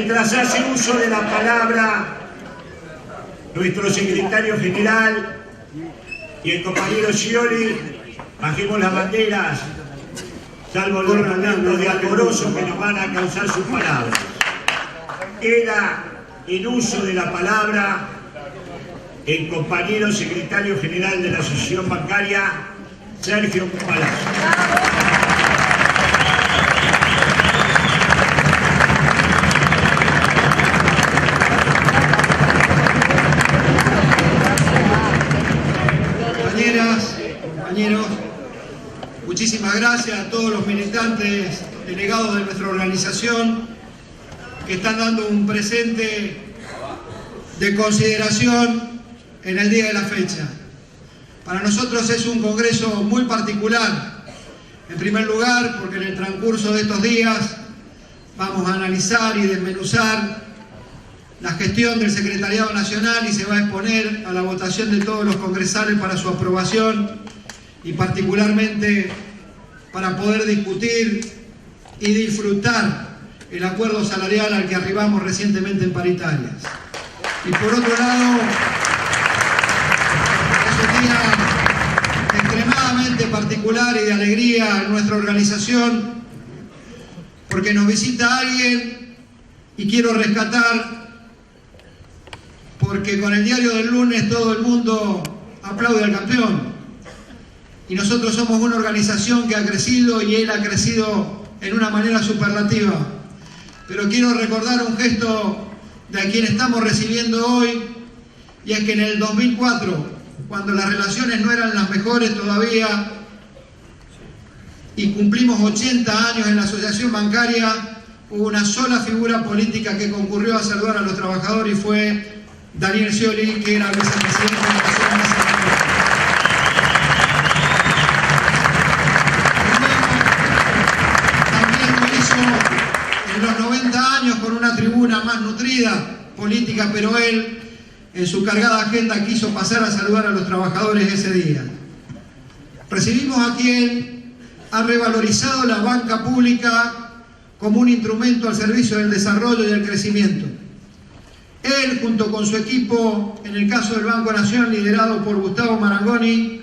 Mientras hace uso de la palabra nuestro secretario general y el compañero Scioli, bajemos las banderas, salvo los momentos de alborozo que nos van a causar sus palabras. Queda en uso de la palabra el compañero secretario general de la Asociación Bancaria, Sergio Palacio. Compañeros, muchísimas gracias a todos los militantes delegados de nuestra organización que están dando un presente de consideración en el día de la fecha. Para nosotros es un congreso muy particular, en primer lugar porque en el transcurso de estos días vamos a analizar y desmenuzar la gestión del Secretariado Nacional y se va a exponer a la votación de todos los congresales para su aprobación y particularmente para poder discutir y disfrutar el acuerdo salarial al que arribamos recientemente en paritarias. Y por otro lado, es un día extremadamente particular y de alegría en nuestra organización porque nos visita alguien y quiero rescatar porque con el diario del lunes todo el mundo aplaude al campeón. Y nosotros somos una organización que ha crecido y él ha crecido en una manera superlativa. Pero quiero recordar un gesto de a quien estamos recibiendo hoy, y es que en el 2004, cuando las relaciones no eran las mejores todavía, y cumplimos 80 años en la Asociación Bancaria, hubo una sola figura política que concurrió a saludar a los trabajadores y fue Daniel Scioli, que era vicepresidente de la Nación. También lo hizo en los 90 años con una tribuna más nutrida política, pero él en su cargada agenda quiso pasar a saludar a los trabajadores ese día. Recibimos a quien ha revalorizado la banca pública como un instrumento al servicio del desarrollo y del crecimiento. Él, junto con su equipo, en el caso del Banco Nación, liderado por Gustavo Marangoni,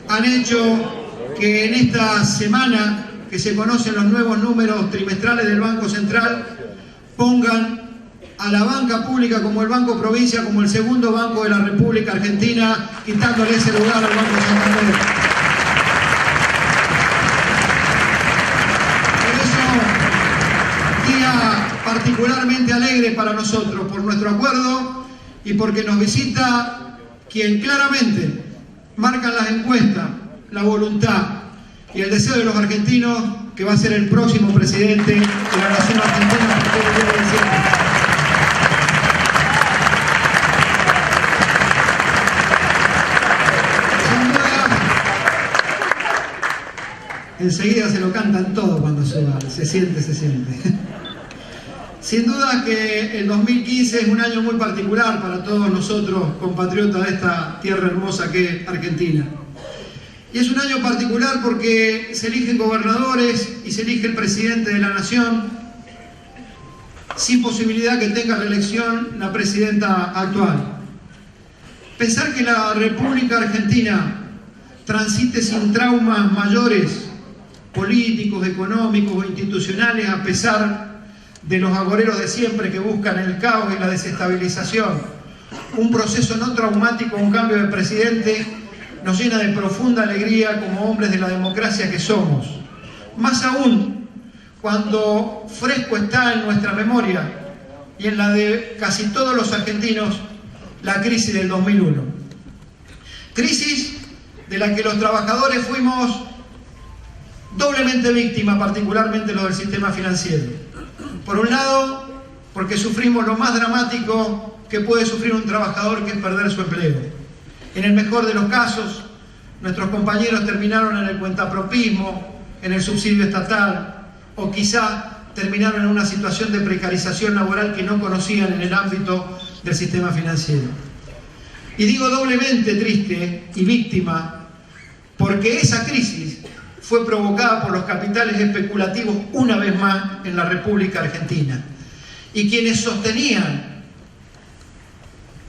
han hecho que en esta semana, que se conocen los nuevos números trimestrales del Banco Central, pongan a la banca pública como el Banco Provincia, como el segundo banco de la República Argentina, quitándole ese lugar al Banco Santander. Particularmente alegre para nosotros por nuestro acuerdo y porque nos visita quien claramente marca en las encuestas la voluntad y el deseo de los argentinos, que va a ser el próximo presidente de la Nación Argentina. Sin duda, enseguida se lo cantan todo cuando suba, se siente. Sin duda que el 2015 es un año muy particular para todos nosotros, compatriotas de esta tierra hermosa que es Argentina. Y es un año particular porque se eligen gobernadores y se elige el presidente de la nación, sin posibilidad que tenga reelección la presidenta actual. Pensar que la República Argentina transite sin traumas mayores, políticos, económicos o institucionales, a pesar de los agoreros de siempre que buscan el caos y la desestabilización, un proceso no traumático, un cambio de presidente, nos llena de profunda alegría como hombres de la democracia que somos. Más aún cuando fresco está en nuestra memoria y en la de casi todos los argentinos la crisis del 2001. Crisis de la que los trabajadores fuimos doblemente víctimas, particularmente los del sistema financiero. Por un lado, porque sufrimos lo más dramático que puede sufrir un trabajador, que es perder su empleo. En el mejor de los casos, nuestros compañeros terminaron en el cuentapropismo, en el subsidio estatal, o quizá terminaron en una situación de precarización laboral que no conocían en el ámbito del sistema financiero. Y digo doblemente triste y víctima, porque esa crisis fue provocada por los capitales especulativos una vez más en la República Argentina. y quienes sostenían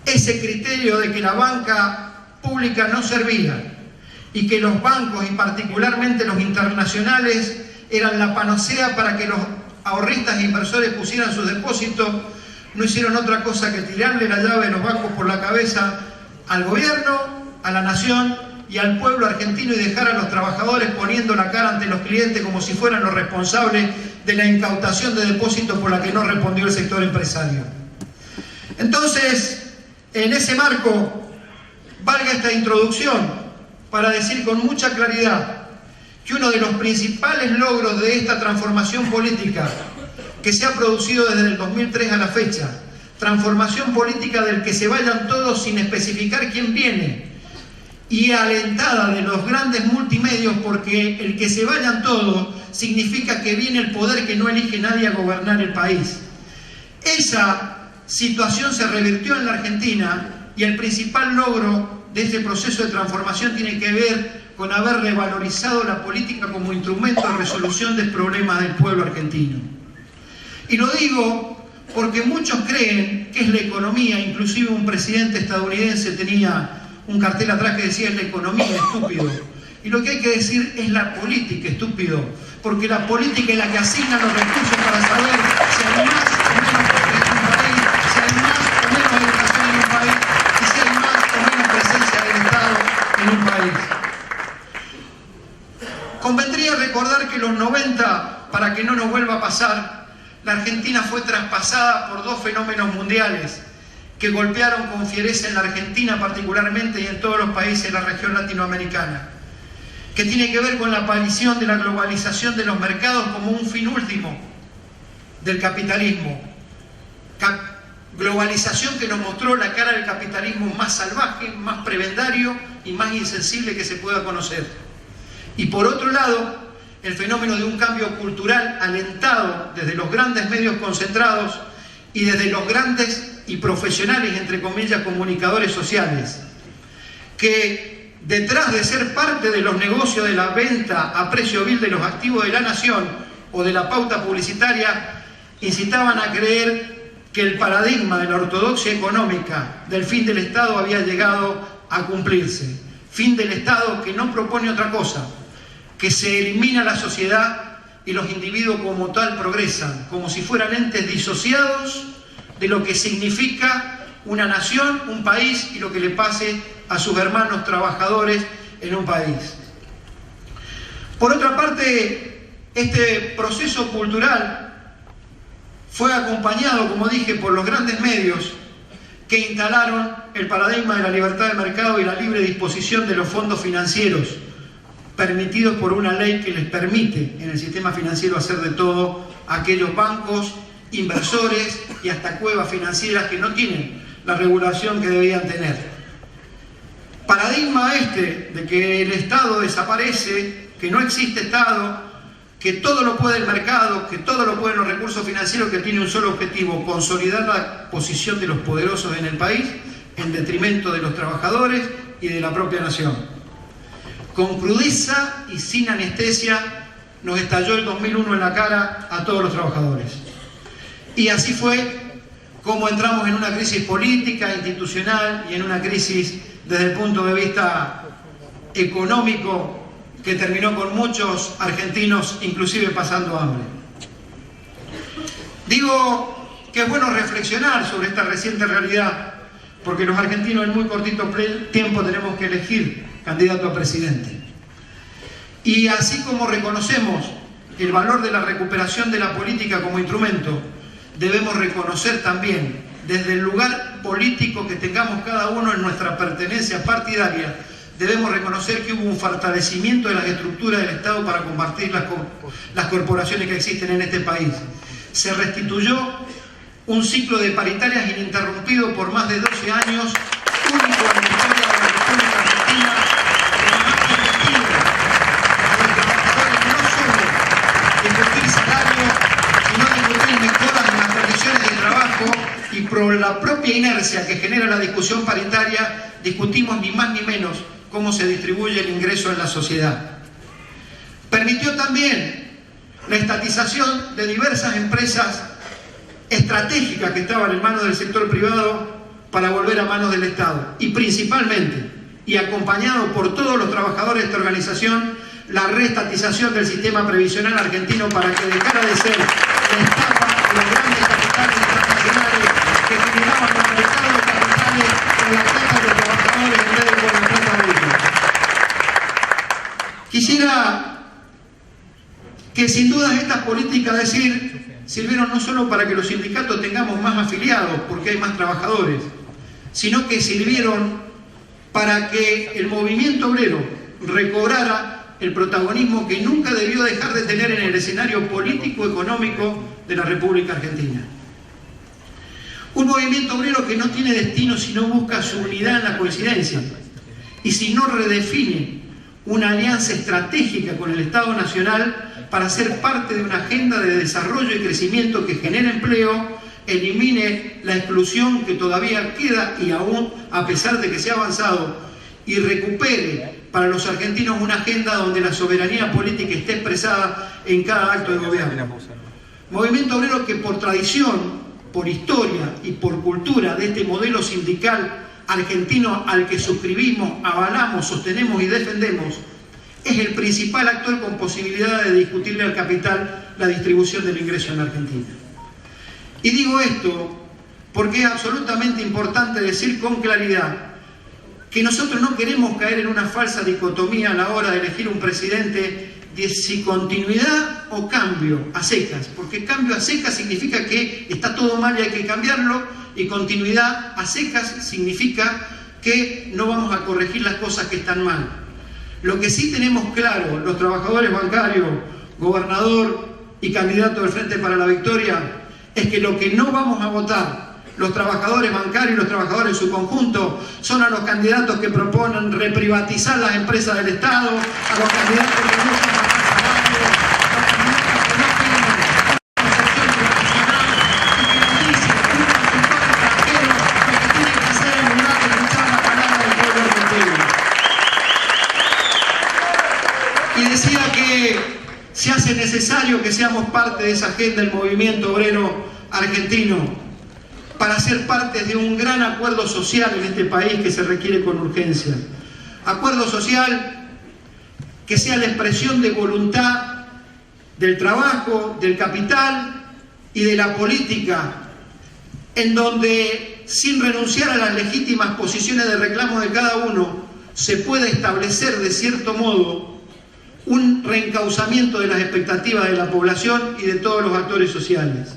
ese criterio de que la banca pública no servía y que los bancos, y particularmente los internacionales, eran la panacea para que los ahorristas e inversores pusieran sus depósitos, no hicieron otra cosa que tirarle la llave de los bancos por la cabeza al gobierno, a la nación y al pueblo argentino, y dejar a los trabajadores poniendo la cara ante los clientes como si fueran los responsables de la incautación de depósitos por la que no respondió el sector empresario. Entonces, en ese marco, valga esta introducción para decir con mucha claridad que uno de los principales logros de esta transformación política que se ha producido desde el 2003 a la fecha, transformación política del que se vayan todos sin especificar quién viene, y alentada de los grandes multimedios, porque el que se vayan todos significa que viene el poder que no elige nadie a gobernar el país. Esa situación se revirtió en la Argentina, y el principal logro de este proceso de transformación tiene que ver con haber revalorizado la política como instrumento de resolución de problemas del pueblo argentino. Y lo digo porque muchos creen que es la economía. Inclusive un presidente estadounidense tenía un cartel atrás que decía: es la economía, estúpido. Y lo que hay que decir es la política, estúpido, porque la política es la que asigna los recursos para saber si hay más o menos pobres en un país, si hay más o menos educación en un país, y si hay más o menos presencia del Estado en un país. Convendría recordar que los 90, para que no nos vuelva a pasar, la Argentina fue traspasada por dos fenómenos mundiales que golpearon con fiereza en la Argentina particularmente y en todos los países de la región latinoamericana, que tiene que ver con la aparición de la globalización de los mercados como un fin último del capitalismo. Globalización que nos mostró la cara del capitalismo más salvaje, más prebendario y más insensible que se pueda conocer. Y por otro lado, el fenómeno de un cambio cultural alentado desde los grandes medios concentrados y desde los grandes y profesionales, entre comillas, comunicadores sociales, que detrás de ser parte de los negocios de la venta a precio vil de los activos de la nación o de la pauta publicitaria, incitaban a creer que el paradigma de la ortodoxia económica del fin del Estado había llegado a cumplirse. Fin del Estado que no propone otra cosa, que se elimina la sociedad y los individuos como tal progresan, como si fueran entes disociados de lo que significa una nación, un país, y lo que le pase a sus hermanos trabajadores en un país. Por otra parte, este proceso cultural fue acompañado, como dije, por los grandes medios que instalaron el paradigma de la libertad de mercado y la libre disposición de los fondos financieros, permitidos por una ley que les permite en el sistema financiero hacer de todo a aquellos bancos, inversores y hasta cuevas financieras que no tienen la regulación que debían tener. Paradigma este de que el Estado desaparece, que no existe Estado, que todo lo puede el mercado, que todo lo pueden los recursos financieros, que tiene un solo objetivo: consolidar la posición de los poderosos en el país en detrimento de los trabajadores y de la propia nación. Con crudeza y sin anestesia nos estalló el 2001 en la cara a todos los trabajadores. Y así fue como entramos en una crisis política, institucional y en una crisis desde el punto de vista económico que terminó con muchos argentinos inclusive pasando hambre. Digo que es bueno reflexionar sobre esta reciente realidad, porque los argentinos en muy cortito tiempo tenemos que elegir candidato a presidente. Y así como reconocemos el valor de la recuperación de la política como instrumento, debemos reconocer también, desde el lugar político que tengamos cada uno en nuestra pertenencia partidaria, debemos reconocer que hubo un fortalecimiento de las estructuras del Estado para combatir las corporaciones que existen en este país. Se restituyó un ciclo de paritarias ininterrumpido por más de 12 años, único en la historia de la República Argentina, que además permitido a los trabajadores no solo discutir salario, sino discutir mejoras en las condiciones de trabajo, y por la propia inercia que genera la discusión paritaria, discutimos ni más ni menos cómo se distribuye el ingreso en la sociedad. Permitió también la estatización de diversas empresas estratégicas que estaban en manos del sector privado para volver a manos del Estado. Y principalmente, y acompañado por todos los trabajadores de esta organización, la reestatización del sistema previsional argentino para que dejara de ser la estafa de los grandes capitales internacionales que generaban los mercados de capitales con la plata de los trabajadores en vez de con la plata de ellos. Quisiera que sin dudas estas políticas sirvieron no solo para que los sindicatos tengamos más afiliados, porque hay más trabajadores, sino que sirvieron para que el movimiento obrero recobrara el protagonismo que nunca debió dejar de tener en el escenario político-económico de la República Argentina. Un movimiento obrero que no tiene destino si no busca su unidad en la coincidencia y si no redefine una alianza estratégica con el Estado Nacional para ser parte de una agenda de desarrollo y crecimiento que genere empleo, elimine la exclusión que todavía queda y aún a pesar de que se ha avanzado, y recupere para los argentinos una agenda donde la soberanía política esté expresada en cada acto de gobierno. Movimiento obrero que por tradición, por historia y por cultura de este modelo sindical argentino al que suscribimos, avalamos, sostenemos y defendemos, es el principal actor con posibilidad de discutirle al capital la distribución del ingreso en Argentina. Y digo esto porque es absolutamente importante decir con claridad que nosotros no queremos caer en una falsa dicotomía a la hora de elegir un presidente de si continuidad o cambio a secas, porque cambio a secas significa que está todo mal y hay que cambiarlo, y continuidad a secas significa que no vamos a corregir las cosas que están mal. Lo que sí tenemos claro, los trabajadores bancarios, gobernador y candidato del Frente para la Victoria, es que lo que no vamos a votar los trabajadores bancarios y los trabajadores en su conjunto son a los candidatos que proponen reprivatizar las empresas del Estado, a los candidatos que buscan bajar salarios, a los candidatos que no quieren una concepción profesional y que nos dicen que un consultor extranjero lo que tiene que hacer en lugar de escuchar la palabra del pueblo argentino. Y decía que se hace necesario que seamos parte de esa agenda del movimiento obrero argentino para ser parte de un gran acuerdo social en este país que se requiere con urgencia. Acuerdo social que sea la expresión de voluntad del trabajo, del capital y de la política, en donde, sin renunciar a las legítimas posiciones de reclamo de cada uno, se puede establecer de cierto modo un reencauzamiento de las expectativas de la población y de todos los actores sociales.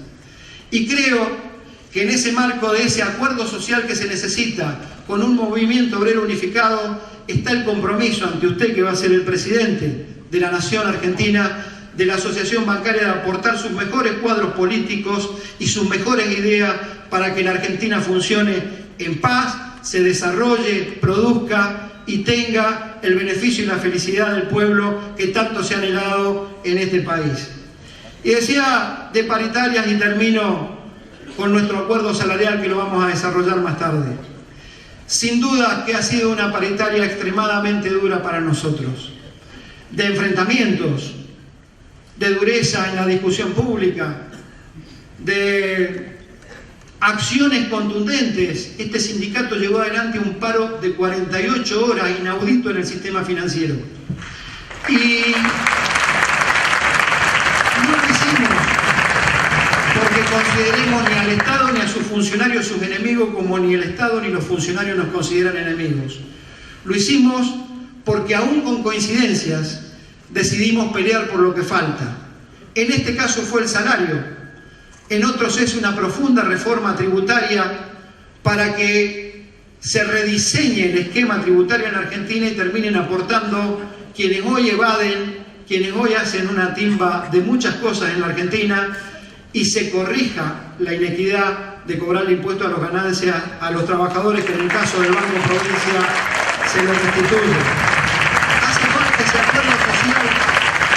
Y creo que en ese marco de ese acuerdo social que se necesita con un movimiento obrero unificado está el compromiso ante usted, que va a ser el presidente de la Nación Argentina, de la Asociación Bancaria, de aportar sus mejores cuadros políticos y sus mejores ideas para que la Argentina funcione en paz, se desarrolle, produzca y tenga el beneficio y la felicidad del pueblo que tanto se ha anhelado en este país. Y decía de paritarias, y termino con nuestro acuerdo salarial que lo vamos a desarrollar más tarde. Sin duda que ha sido una paritaria extremadamente dura para nosotros, de enfrentamientos, de dureza en la discusión pública, de acciones contundentes. Este sindicato llevó adelante un paro de 48 horas, inaudito en el sistema financiero. Y no lo hicimos porque consideremos ni al Estado ni a sus funcionarios sus enemigos, como ni el Estado ni los funcionarios nos consideran enemigos. Lo hicimos porque aún con coincidencias decidimos pelear por lo que falta. En este caso fue el salario, en otros es una profunda reforma tributaria para que se rediseñe el esquema tributario en Argentina y terminen aportando quienes hoy evaden, quienes hoy hacen una timba de muchas cosas en la Argentina, y se corrija la inequidad de cobrarle impuesto a las ganancias a los trabajadores que en el caso del Banco Provincia se les restituye. Hace falta ese acuerdo social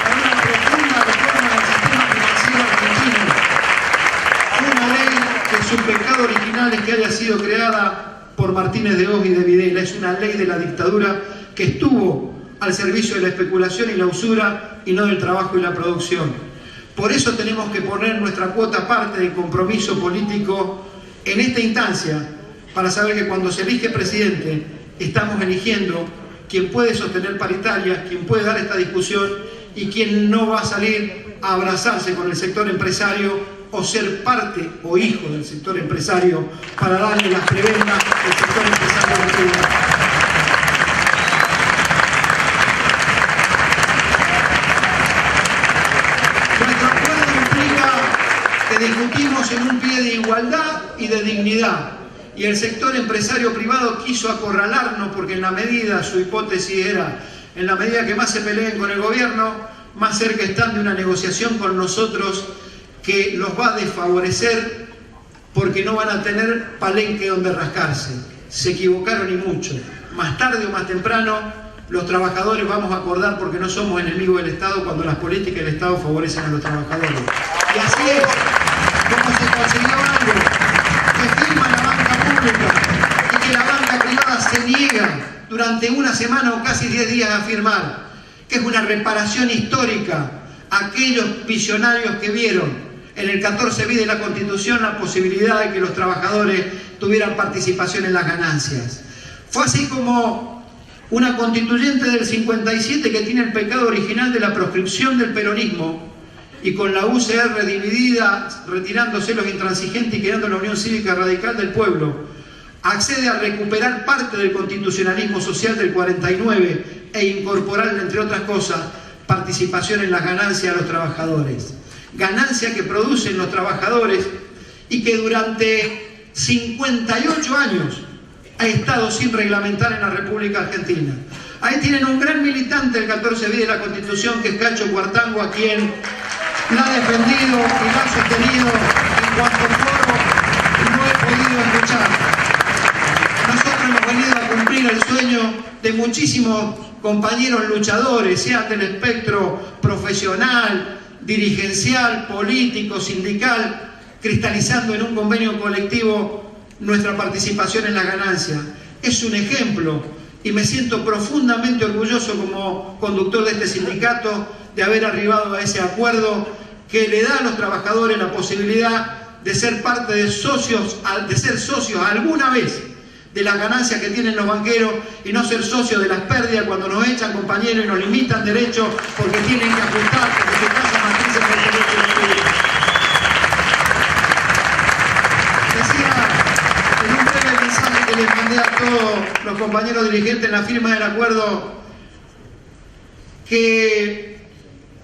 para una profunda reforma del sistema financiero argentino. Una ley que su pecado original es que haya sido creada por Martínez de Hoz y de Videla. Es una ley de la dictadura que estuvo al servicio de la especulación y la usura y no del trabajo y la producción. Por eso tenemos que poner nuestra cuota aparte del compromiso político en esta instancia, para saber que cuando se elige presidente, estamos eligiendo quien puede sostener paritarias, quien puede dar esta discusión y quien no va a salir a abrazarse con el sector empresario o ser parte o hijo del sector empresario para darle las prebendas al sector empresario de Cuba. Nuestro acuerdo implica que discutimos en un pie de igualdad y de dignidad. Y el sector empresario privado quiso acorralarnos porque en la medida, su hipótesis era, en la medida que más se peleen con el gobierno, más cerca están de una negociación con nosotros que los va a desfavorecer porque no van a tener palenque donde rascarse. Se equivocaron y mucho. Más tarde o más temprano, los trabajadores vamos a acordar porque no somos enemigos del Estado cuando las políticas del Estado favorecen a los trabajadores. Y así es como se consiguió algo que firma la banca pública y que la banca privada se niega durante una semana o casi 10 días a firmar, que es una reparación histórica a aquellos visionarios que vieron en el 14 bis de la Constitución la posibilidad de que los trabajadores tuvieran participación en las ganancias. Fue así como una constituyente del 57 que tiene el pecado original de la proscripción del peronismo y con la UCR dividida, retirándose los intransigentes y quedando la Unión Cívica Radical del Pueblo, accede a recuperar parte del constitucionalismo social del 49 e incorporarle, entre otras cosas, participación en las ganancias a los trabajadores. Ganancia que producen los trabajadores y que durante 58 años ha estado sin reglamentar en la República Argentina. Ahí tienen un gran militante del 14 bis de la Constitución, que es Cacho Cuartango, a quien la ha defendido y la ha sostenido en cuanto foro no he podido escuchar. Nosotros hemos venido a cumplir el sueño de muchísimos compañeros luchadores, sean del espectro profesional, dirigencial, político, sindical, cristalizando en un convenio colectivo nuestra participación en la ganancia. Es un ejemplo y me siento profundamente orgulloso como conductor de este sindicato de haber arribado a ese acuerdo que le da a los trabajadores la posibilidad de ser parte de socios, de ser socios alguna vez de las ganancias que tienen los banqueros y no ser socios de las pérdidas cuando nos echan, compañeros, y nos limitan derechos porque tienen que ajustar, porque su casa matriz es el derecho de estudio. Decía en un breve mensaje que les mandé a todos los compañeros dirigentes en la firma del acuerdo que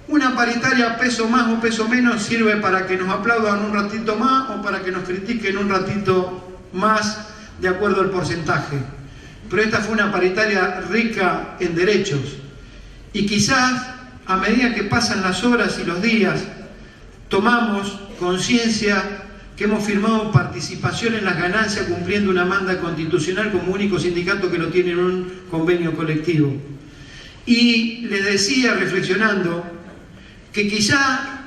una paritaria peso más o peso menos sirve para que nos aplaudan un ratito más o para que nos critiquen un ratito más de acuerdo al porcentaje. Pero esta fue una paritaria rica en derechos y quizás a medida que pasan las horas y los días tomamos conciencia que hemos firmado participación en las ganancias cumpliendo una manda constitucional como único sindicato que lo tiene en un convenio colectivo. Y les decía, reflexionando, que quizá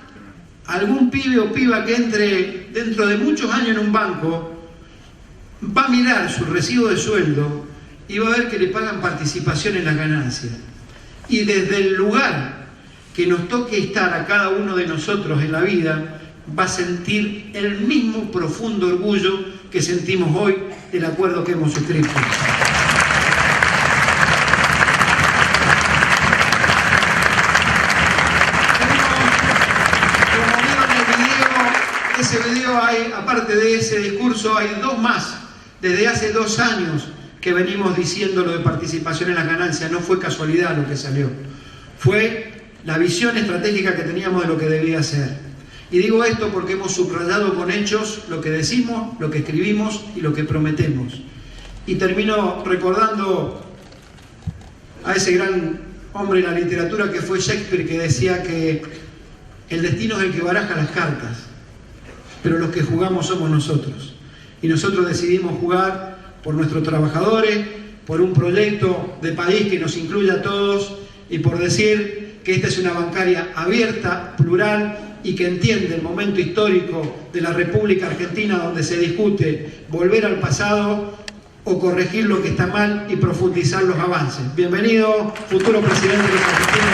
algún pibe o piba que entre dentro de muchos años en un banco va a mirar su recibo de sueldo y va a ver que le pagan participación en las ganancias. Y desde el lugar que nos toque estar a cada uno de nosotros en la vida, va a sentir el mismo profundo orgullo que sentimos hoy del acuerdo que hemos suscrito. Ese video hay, aparte de ese discurso, hay dos más. Desde hace 2 años que venimos diciendo lo de participación en las ganancias. No fue casualidad lo que salió. Fue la visión estratégica que teníamos de lo que debía ser. Y digo esto porque hemos subrayado con hechos lo que decimos, lo que escribimos y lo que prometemos. Y termino recordando a ese gran hombre de la literatura que fue Shakespeare, que decía que el destino es el que baraja las cartas, pero los que jugamos somos nosotros. Y nosotros decidimos jugar por nuestros trabajadores, por un proyecto de país que nos incluya a todos y por decir que esta es una bancaria abierta, plural y que entiende el momento histórico de la República Argentina, donde se discute volver al pasado o corregir lo que está mal y profundizar los avances. Bienvenido, futuro presidente de la Argentina.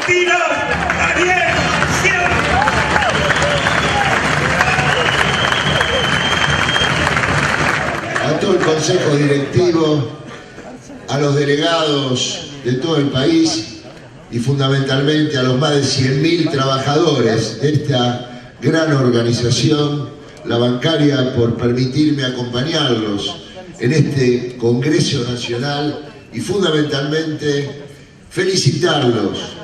argentinos, Daniel Scioli. A todo el consejo directivo, a los delegados de todo el país y fundamentalmente a los más de 100.000 trabajadores de esta gran organización, la bancaria, por permitirme acompañarlos en este Congreso Nacional y fundamentalmente felicitarlos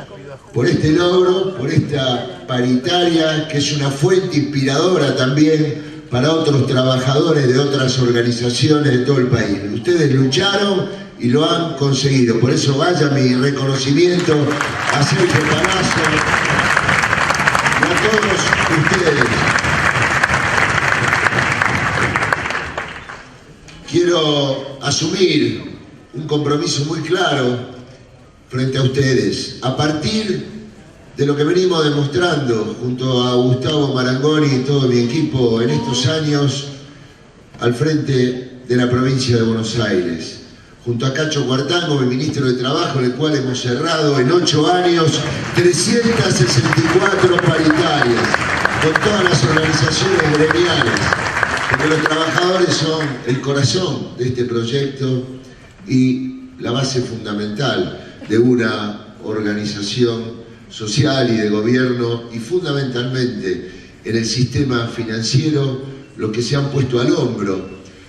por este logro, por esta paritaria que es una fuente inspiradora también para otros trabajadores de otras organizaciones de todo el país. Ustedes lucharon y lo han conseguido. Por eso vaya mi reconocimiento a Sergio Palazzo y a todos ustedes. Quiero asumir un compromiso muy claro frente a ustedes. A partir de lo que venimos demostrando junto a Gustavo Marangoni y todo mi equipo en estos años al frente de la provincia de Buenos Aires, junto a Cacho Cuartango, mi ministro de Trabajo, el cual hemos cerrado en 8 años 364 paritarias con todas las organizaciones gremiales, porque los trabajadores son el corazón de este proyecto y la base fundamental de una organización social y de gobierno, y fundamentalmente en el sistema financiero, lo que se han puesto al hombro,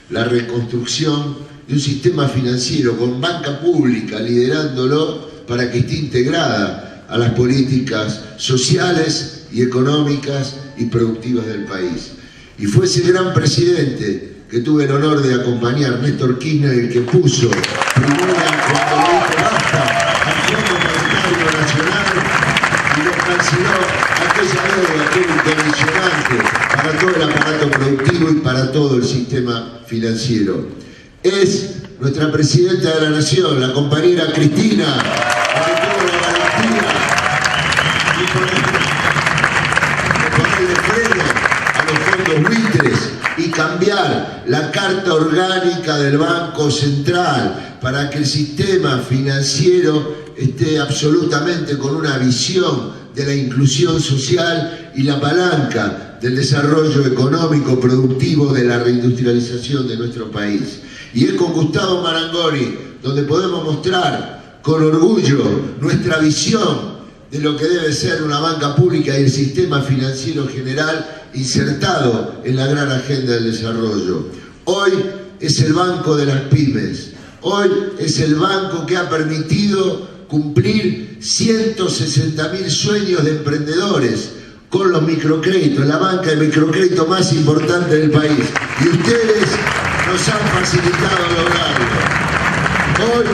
la reconstrucción de un sistema financiero con banca pública liderándolo para que esté integrada a las políticas sociales y económicas y productivas del país. Y fue ese gran presidente que tuve el honor de acompañar, Néstor Kirchner, el que puso primera cuando le dijo basta al Fondo Monetario Nacional y lo canceló aquella deuda que era incondicionante para todo el aparato productivo y para todo el sistema financiero. Es nuestra presidenta de la Nación, la compañera Cristina, la que tuvo la valentía de ponerle freno a los fondos buitres y cambiar la carta orgánica del Banco Central para que el sistema financiero esté absolutamente con una visión de la inclusión social y la palanca del desarrollo económico productivo de la reindustrialización de nuestro país. Y es con Gustavo Marangoni donde podemos mostrar con orgullo nuestra visión de lo que debe ser una banca pública y el sistema financiero general insertado en la gran agenda del desarrollo. Hoy es el banco de las pymes, hoy es el banco que ha permitido cumplir 160.000 sueños de emprendedores con los microcréditos, la banca de microcrédito más importante del país. Y ustedes nos han facilitado lograrlo. Hoy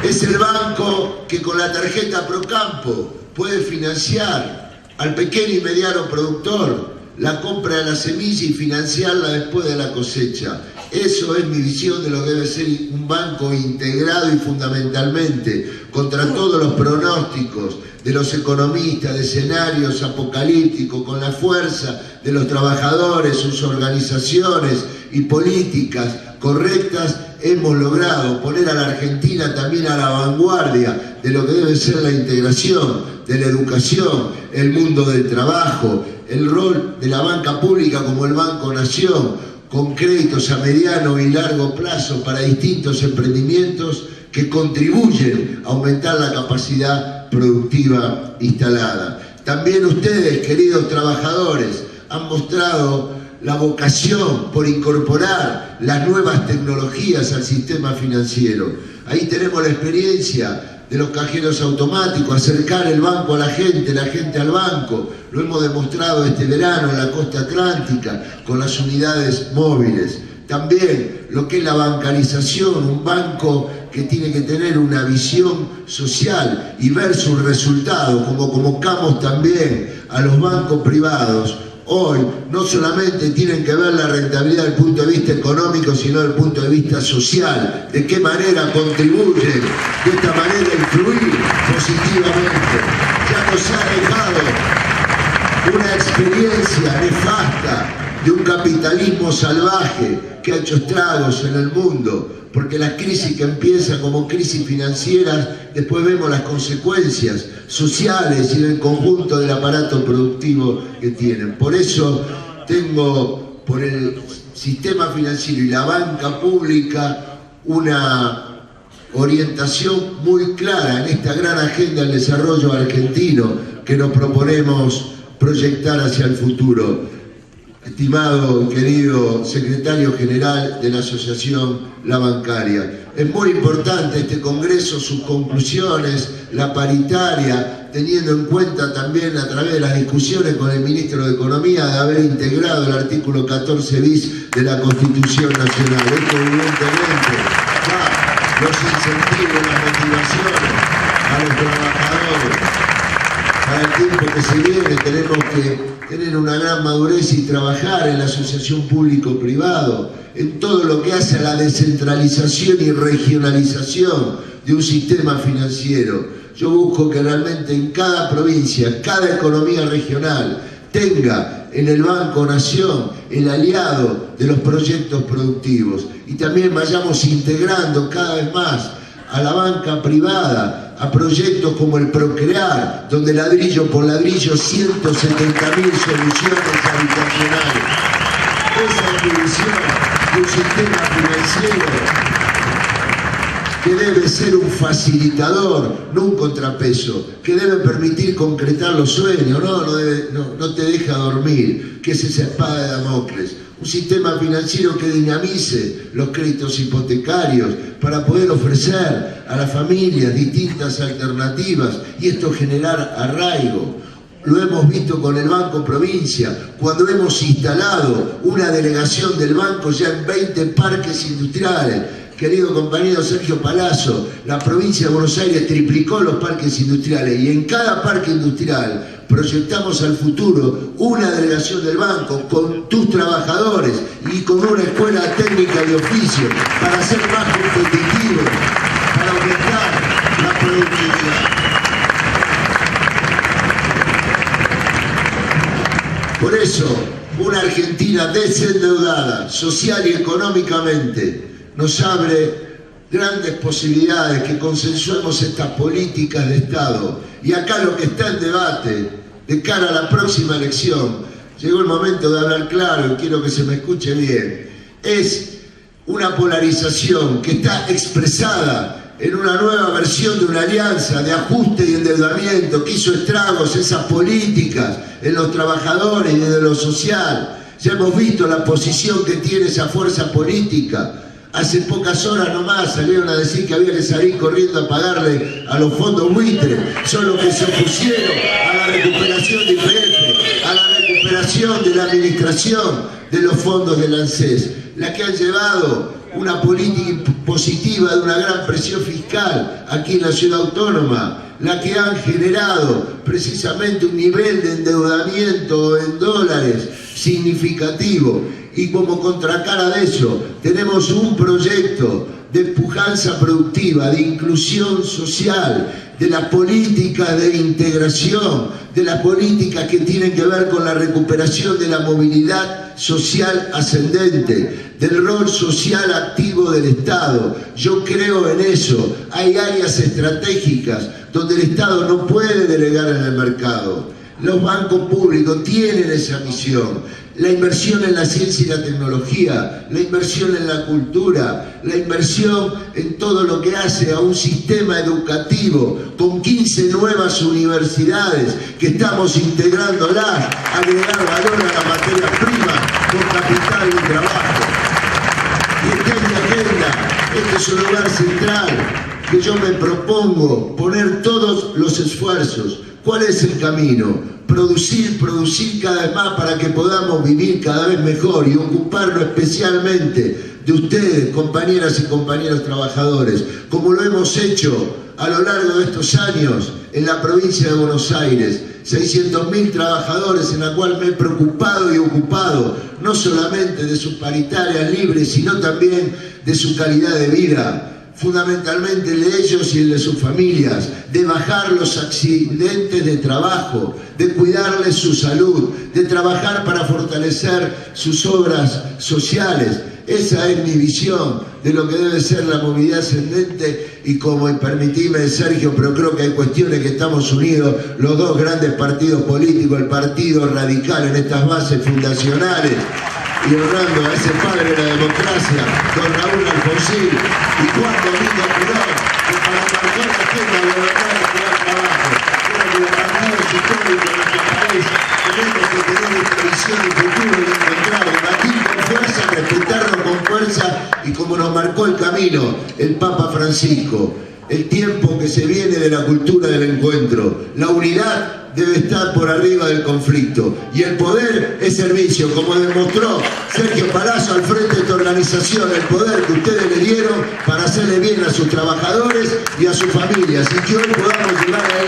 es el banco que con la tarjeta Procampo puede financiar al pequeño y mediano productor la compra de la semilla y financiarla después de la cosecha. Eso es mi visión de lo que debe ser un banco integrado y fundamentalmente contra todos los pronósticos de los economistas, de escenarios apocalípticos, con la fuerza de los trabajadores, sus organizaciones y políticas correctas, hemos logrado poner a la Argentina también a la vanguardia de lo que debe ser la integración de la educación, el mundo del trabajo, el rol de la banca pública como el Banco Nación, con créditos a mediano y largo plazo para distintos emprendimientos que contribuyen a aumentar la capacidad productiva instalada. También ustedes, queridos trabajadores, han mostrado la vocación por incorporar las nuevas tecnologías al sistema financiero. Ahí tenemos la experiencia de los cajeros automáticos, acercar el banco a la gente al banco. Lo hemos demostrado este verano en la costa atlántica con las unidades móviles. También lo que es la bancarización, un banco que tiene que tener una visión social y ver sus resultados, como convocamos también a los bancos privados. Hoy no solamente tienen que ver la rentabilidad desde el punto de vista económico, sino desde el punto de vista social, de qué manera contribuyen de esta manera a influir positivamente. Ya nos ha dejado una experiencia nefasta de un capitalismo salvaje que ha hecho estragos en el mundo, porque las crisis que empiezan como crisis financieras, después vemos las consecuencias sociales y del conjunto del aparato productivo que tienen. Por eso tengo, por el sistema financiero y la banca pública, una orientación muy clara en esta gran agenda del desarrollo argentino que nos proponemos proyectar hacia el futuro. Estimado y querido secretario general de la Asociación La Bancaria, es muy importante este congreso, sus conclusiones, la paritaria, teniendo en cuenta también a través de las discusiones con el ministro de Economía de haber integrado el artículo 14 bis de la Constitución Nacional. Esto evidentemente da los incentivos, las motivaciones a los trabajadores. Para el tiempo que se viene tenemos que tener una gran madurez y trabajar en la asociación público-privado, en todo lo que hace a la descentralización y regionalización de un sistema financiero. Yo busco que realmente en cada provincia, cada economía regional, tenga en el Banco Nación el aliado de los proyectos productivos y también vayamos integrando cada vez más a la banca privada, a proyectos como el Procrear, donde ladrillo por ladrillo 170.000 soluciones habitacionales. Esa es mi visión de un sistema financiero que debe ser un facilitador, no un contrapeso, que debe permitir concretar los sueños, no te deja dormir, que es esa espada de Damocles. Un sistema financiero que dinamice los créditos hipotecarios para poder ofrecer a las familias distintas alternativas y esto generar arraigo. Lo hemos visto con el Banco Provincia, cuando hemos instalado una delegación del banco ya en 20 parques industriales. Querido compañero Sergio Palazzo, la provincia de Buenos Aires triplicó los parques industriales y en cada parque industrial proyectamos al futuro una delegación del banco con tus trabajadores y con una escuela técnica de oficio para ser más competitivos, para aumentar la productividad. Por eso, una Argentina desendeudada, social y económicamente, nos abre grandes posibilidades que consensuemos estas políticas de Estado. Y acá lo que está en debate de cara a la próxima elección, llegó el momento de hablar claro y quiero que se me escuche bien, es una polarización que está expresada en una nueva versión de una alianza de ajuste y endeudamiento que hizo estragos esas políticas en los trabajadores y de lo social. Ya hemos visto la posición que tiene esa fuerza política. Hace pocas horas nomás salieron a decir que había que salir corriendo a pagarle a los fondos buitres. Son los que se opusieron a la recuperación de IPF, a la recuperación de la administración de los fondos del ANSES. La que han llevado una política positiva de una gran presión fiscal aquí en la ciudad autónoma. La que han generado precisamente un nivel de endeudamiento en dólares significativo. Y como contracara de eso, tenemos un proyecto de pujanza productiva, de inclusión social, de las políticas de integración, de las políticas que tienen que ver con la recuperación de la movilidad social ascendente, del rol social activo del Estado. Yo creo en eso. Hay áreas estratégicas donde el Estado no puede delegar en el mercado. Los bancos públicos tienen esa misión. La inversión en la ciencia y la tecnología, la inversión en la cultura, la inversión en todo lo que hace a un sistema educativo con 15 nuevas universidades que estamos integrándolas, agregar valor a la materia prima con capital y trabajo. Y está en mi agenda, este es un lugar central que yo me propongo poner todos los esfuerzos. ¿Cuál es el camino? Producir cada vez más para que podamos vivir cada vez mejor y ocuparnos especialmente de ustedes, compañeras y compañeros trabajadores, como lo hemos hecho a lo largo de estos años en la provincia de Buenos Aires. 600.000 trabajadores en la cual me he preocupado y ocupado, no solamente de sus paritarias libres, sino también de su calidad de vida. fundamentalmente el de ellos y el de sus familias, de bajar los accidentes de trabajo, de cuidarles su salud, de trabajar para fortalecer sus obras sociales. Esa es mi visión de lo que debe ser la movilidad ascendente y como, y permitime, Sergio, pero creo que hay cuestiones que estamos unidos, los dos grandes partidos políticos, el Partido Radical en estas bases fundacionales, y honrando a ese padre de la democracia, don Raúl Alfonsín, y Juan Domingo Perón, que para marcar la agenda gobernar y crear trabajo. Creo que los partidos históricos de nuestro país tenemos que tener esta visión de futuro y encontrar, debatir con fuerza, respetarnos con fuerza, y como nos marcó el camino el Papa Francisco, el tiempo que se viene de la cultura del encuentro. La unidad debe estar por arriba del conflicto y el poder es servicio, como demostró Sergio Palazzo al frente de esta organización, el poder que ustedes le dieron para hacerle bien a sus trabajadores y a sus familias, y que hoy podamos llevar a